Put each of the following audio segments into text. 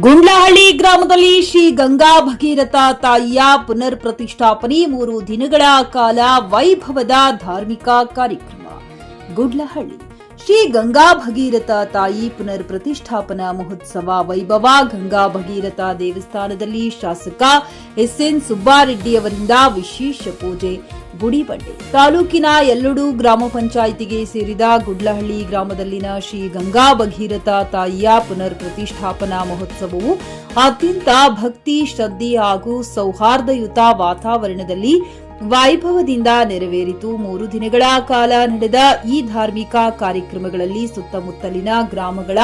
ಗುಂಡ್ಲಹಳ್ಳಿ ಗ್ರಾಮದಲ್ಲಿ ಶ್ರೀ ಗಂಗಾ ಭಗೀರಥ ತಾಯಿಯ ಪುನರ್ ಪ್ರತಿಷ್ಠಾಪನೆ 3 ದಿನಗಳ ಕಾಲ ವೈಭವದ ಧಾರ್ಮಿಕ ಕಾರ್ಯಕ್ರಮ. ಗುಂಡ್ಲಹಳ್ಳಿ ಶ್ರೀ ಗಂಗಾ ಭಗೀರಥ ತಾಯಿ ಪುನರ್ ಪ್ರತಿಷ್ಠಾಪನಾ ಮಹೋತ್ಸವ ವೈಭವ. ಗಂಗಾ ಭಗೀರಥ ದೇವಸ್ಥಾನದಲ್ಲಿ ಶಾಸಕ ಎಸ್ಎನ್ ಸುಬ್ಬಾರೆಡ್ಡಿ ಅವರಿಂದ ವಿಶೇಷ ಪೂಜೆ. ಗುಡಿಬಂಡೆ ತಾಲೂಕಿನ ಯಲ್ಲೂಡು ಗ್ರಾಮ ಪಂಚಾಯಿತಿಗೆ ಸೇರಿದ ಗುಡ್ಲಹಳ್ಳಿ ಗ್ರಾಮದಲ್ಲಿನ ಶ್ರೀ ಗಂಗಾ ಭಗೀರಥ ತಾಯಿಯ ಪುನರ್ ಪ್ರತಿಷ್ಠಾಪನಾ ಮಹೋತ್ಸವವು ಅತ್ಯಂತ ಭಕ್ತಿ, ಶ್ರದ್ಧೆ ಹಾಗೂ ಸೌಹಾರ್ದಯುತ ವಾತಾವರಣದಲ್ಲಿ ವೈಭವದಿಂದ ನೆರವೇರಿತು. 3 ದಿನಗಳ ಕಾಲ ನಡೆದ ಈ ಧಾರ್ಮಿಕ ಕಾರ್ಯಕ್ರಮಗಳಲ್ಲಿ ಸುತ್ತಮುತ್ತಲಿನ ಗ್ರಾಮಗಳ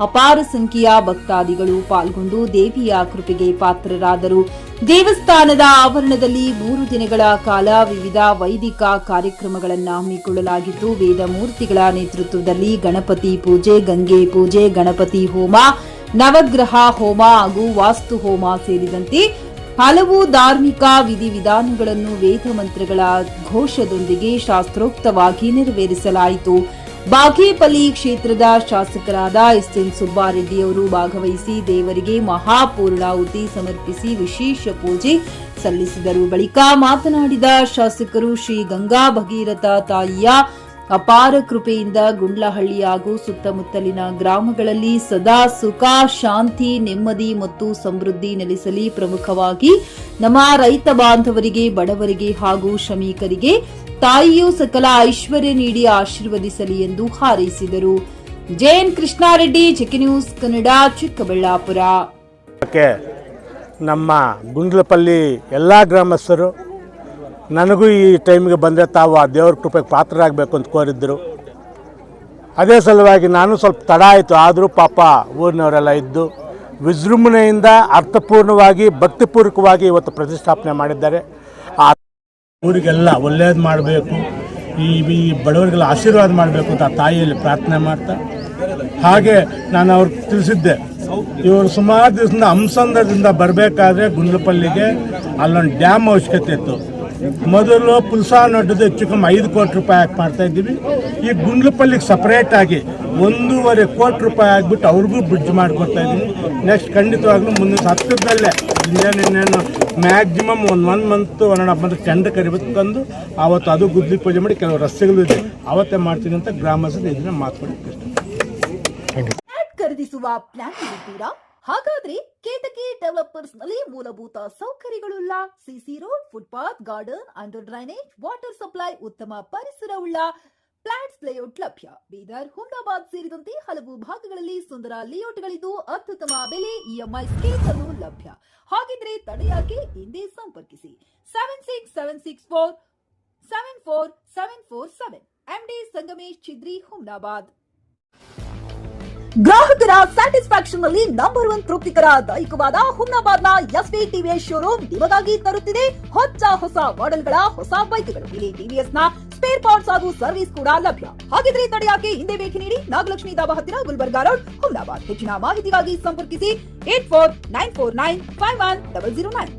ಅಪಾರ ಸಂಖ್ಯೆಯ ಭಕ್ತಾದಿಗಳು ಪಾಲ್ಗೊಂಡು ದೇವಿಯ ಕೃಪೆಗೆ ಪಾತ್ರರಾದರು. ದೇವಸ್ಥಾನದ ಆವರಣದಲ್ಲಿ 3 ದಿನಗಳ ಕಾಲ ವಿವಿಧ ವೈದಿಕ ಕಾರ್ಯಕ್ರಮಗಳನ್ನು ಹಮ್ಮಿಕೊಳ್ಳಲಾಗಿದ್ದು, ವೇದ ಮೂರ್ತಿಗಳ ನೇತೃತ್ವದಲ್ಲಿ ಗಣಪತಿ ಪೂಜೆ, ಗಂಗೆ ಪೂಜೆ, ಗಣಪತಿ ಹೋಮ, ನವಗ್ರಹ ಹೋಮ ಹಾಗೂ ವಾಸ್ತು ಹೋಮ ಸೇರಿದಂತೆ ಹಲವು ಧಾರ್ಮಿಕ ವಿಧಿವಿಧಾನಗಳನ್ನು ವೇದ ಮಂತ್ರಗಳ ಘೋಷದೊಂದಿಗೆ ಶಾಸ್ತ್ರೋಕ್ತವಾಗಿ ನೆರವೇರಿಸಲಾಯಿತು. ಬಾಗೇಪಲ್ಲಿ ಕ್ಷೇತ್ರದ ಶಾಸಕರಾದ ಎಸ್ಎನ್ ಸುಬ್ಬಾರೆಡ್ಡಿ ಅವರು ಭಾಗವಹಿಸಿ ದೇವರಿಗೆ ಮಹಾಪೂರ್ಣಾಹುತಿ ಸಮರ್ಪಿಸಿ ವಿಶೇಷ ಪೂಜೆ ಸಲ್ಲಿಸಿದರು. ಬಳಿಕ ಮಾತನಾಡಿದ ಶಾಸಕರು, ಶ್ರೀ ಗಂಗಾ ಭಗೀರಥ ತಾಯಿಯ ಅಪಾರ ಕೃಪೆಯಿಂದ ಗುಂಡ್ಲಹಳ್ಳಿ ಹಾಗೂ ಸುತ್ತಮುತ್ತಲಿನ ಗ್ರಾಮಗಳಲ್ಲಿ ಸದಾ ಸುಖ, ಶಾಂತಿ, ನೆಮ್ಮದಿ ಮತ್ತು ಸಮೃದ್ಧಿ ನೆಲೆಸಲಿ. ಪ್ರಮುಖವಾಗಿ ನಮ್ಮ ರೈತ ಬಾಂಧವರಿಗೆ, ಬಡವರಿಗೆ ಹಾಗೂ ಶ್ರಮಿಕರಿಗೆ ತಾಯಿಯು ಸಕಲ ಐಶ್ವರ್ಯ ನೀಡಿ ಆಶೀರ್ವದಿಸಲಿ ಎಂದು ಹಾರೈಸಿದರು. J N Krishna Reddy, Check News Kannada, Chikkaballapur. ನಮ್ಮ ಗುಂಡ್ಲಪಲ್ಲಿ ಎಲ್ಲ ಗ್ರಾಮಸ್ಥರು ನನಗೂ ಈ ಟೈಮಿಗೆ ಬಂದರೆ ತಾವು ಆ ದೇವ್ರ ಕೃಪೆಗೆ ಪಾತ್ರರಾಗಬೇಕು ಅಂತ ಕೋರಿದ್ದರು. ಅದೇ ಸಲುವಾಗಿ ನಾನು ಸ್ವಲ್ಪ ತಡ ಆಯಿತು. ಆದರೂ ಪಾಪ ಊರಿನವರೆಲ್ಲ ಇದ್ದು ವಿಜೃಂಭಣೆಯಿಂದ ಅರ್ಥಪೂರ್ಣವಾಗಿ ಭಕ್ತಿಪೂರ್ವಕವಾಗಿ ಇವತ್ತು ಪ್ರತಿಷ್ಠಾಪನೆ ಮಾಡಿದ್ದಾರೆ. ಆ ಊರಿಗೆಲ್ಲ ಒಳ್ಳೇದು ಮಾಡಬೇಕು, ಈ ಬಡವರಿಗೆಲ್ಲ ಆಶೀರ್ವಾದ ಮಾಡಬೇಕು ಅಂತ ಆ ತಾಯಿಯಲ್ಲಿ ಪ್ರಾರ್ಥನೆ ಮಾಡ್ತಾ, ಹಾಗೆ ನಾನು ಅವ್ರಿಗೆ ತಿಳಿಸಿದ್ದೆ, ಇವರು ಸುಮಾರು ದಿವಸದಿಂದ ಹಂಸಂದ್ರದಿಂದ ಬರಬೇಕಾದ್ರೆ ಗುಂಡ್ಲಪಲ್ಲಿಗೆ ಅಲ್ಲೊಂದು ಡ್ಯಾಮ್ ಅವಶ್ಯಕತೆ ಇತ್ತು. ಮೊದಲು ಪುಲ್ಸಾ ನಡ್ಡದು ಹೆಚ್ಚು ಕಮ್ಮಿ 5 ಕೋಟಿ ರೂಪಾಯಿ ಹಾಕಿ ಮಾಡ್ತಾ ಇದ್ದೀವಿ. ಈ ಗುಂಡ್ಲಪಲ್ಲಿಗೆ ಸಪ್ರೇಟಾಗಿ 1.5 ಕೋಟಿ ರೂಪಾಯಿ ಆಗಿಬಿಟ್ಟು ಅವ್ರಿಗೂ ಬ್ರಿಡ್ಜ್ ಮಾಡಿಕೊಡ್ತಾ ಇದ್ದೀವಿ. ನೆಕ್ಸ್ಟ್ ಖಂಡಿತವಾಗ್ಲೂ ಮುಂದಿನ ಹತ್ತಿರದಲ್ಲೇ ಇನ್ನೇನು ಮ್ಯಾಕ್ಸಿಮಮ್ 1 ಮಂತ್ 1.5 ಮಂತ್ ಟೆಂಡರ್ ಕರಿಬೇಕು ತಂದು ಆವತ್ತು ಅದು ಗುದ್ಲಿ ಪೂಜೆ ಮಾಡಿ ಕೆಲವು ರಸ್ತೆಗಳು ಇದೆ ಅವತ್ತೇ ಮಾಡ್ತೀನಿ ಅಂತ ಗ್ರಾಮಸ್ಥರು ಇದನ್ನ ಮಾತುಕೊಡ್ತೀವಿ. ಖರೀದಿಸುವ ಪ್ಲಾನ್ ಇದ್ದೀರಾ? ಹಾಗಾದ್ರೆ ಕೇತಕಿ ಡೆವಲಪರ್ಸ್ ನಲ್ಲಿ ಮೂಲಭೂತ ಸೌಕರ್ಯಗಳುಳ್ಳ CC road, footpath, garden, under drainage, water supply, ಉತ್ತಮ ಪರಿಸರವುಳ್ಳ ಫ್ಲಾಟ್ಸ್ ಲೇಔಟ್ ಲಭ್ಯ. ಬೀದರ್, ಹುಮ್ನಾಬಾದ್ ಸೇರಿದಂತೆ ಹಲವು ಭಾಗಗಳಲ್ಲಿ ಸುಂದರ ಲೇಔಟ್ಗಳಿದ್ದು ಅತ್ಯುತ್ತಮ ಬೆಲೆ, ಇಎಂಐ ಸ್ಕೀಮ್ಸ್ ಅನ್ನು ಲಭ್ಯ. ಹಾಗಿದ್ರೆ ತಡೆಯಾಕೆ? ಹಿಂದೆ ಸಂಪರ್ಕಿಸಿ 7676474747 ಎಂಡಿ ಸಂಗಮೇಶ್ ಚಿದ್ರಿ, ಹುಮ್ನಾಬಾದ್. ಗ್ರಾಹಕರ ಸ್ಯಾಟಿಸ್ಫ್ಯಾಕ್ಷನ್ ನಲ್ಲಿ ನಂಬರ್ 1 ತೃಪ್ತಿಕರ ದೈಹಿಕವಾದ ಹುಮ್ನಾಬಾದ್ನ ಎಸ್ವಿ ಟಿವಿಎಸ್ ಶೋರೂಮ್ ನಿಮಗಾಗಿ ತರುತ್ತಿದೆ ಹೊಸ ಮಾಡೆಲ್ಗಳ ಹೊಸ ಬೈಕ್ಗಳು. ಇಲ್ಲಿ ಟಿವಿಎಸ್ ನ ಸ್ಪೇರ್ ಪಾರ್ಟ್ಸ್ ಹಾಗೂ ಸರ್ವಿಸ್ ಕೂಡ ಲಭ್ಯ. ಹಾಗಿದ್ರೆ ತಡೆಯಾಕೆ? ಹಿಂದೆ ಭೇಟಿ ನೀಡಿ, ನಾಗಲಕ್ಷ್ಮಿ ಧಾಬಾ ಹತ್ತಿರ, ಗುಲ್ಬರ್ಗಾ ರೋಡ್, ಹುಮ್ನಾಬಾದ್. ಹೆಚ್ಚಿನ ಮಾಹಿತಿಗಾಗಿ ಸಂಪರ್ಕಿಸಿ 8494951009.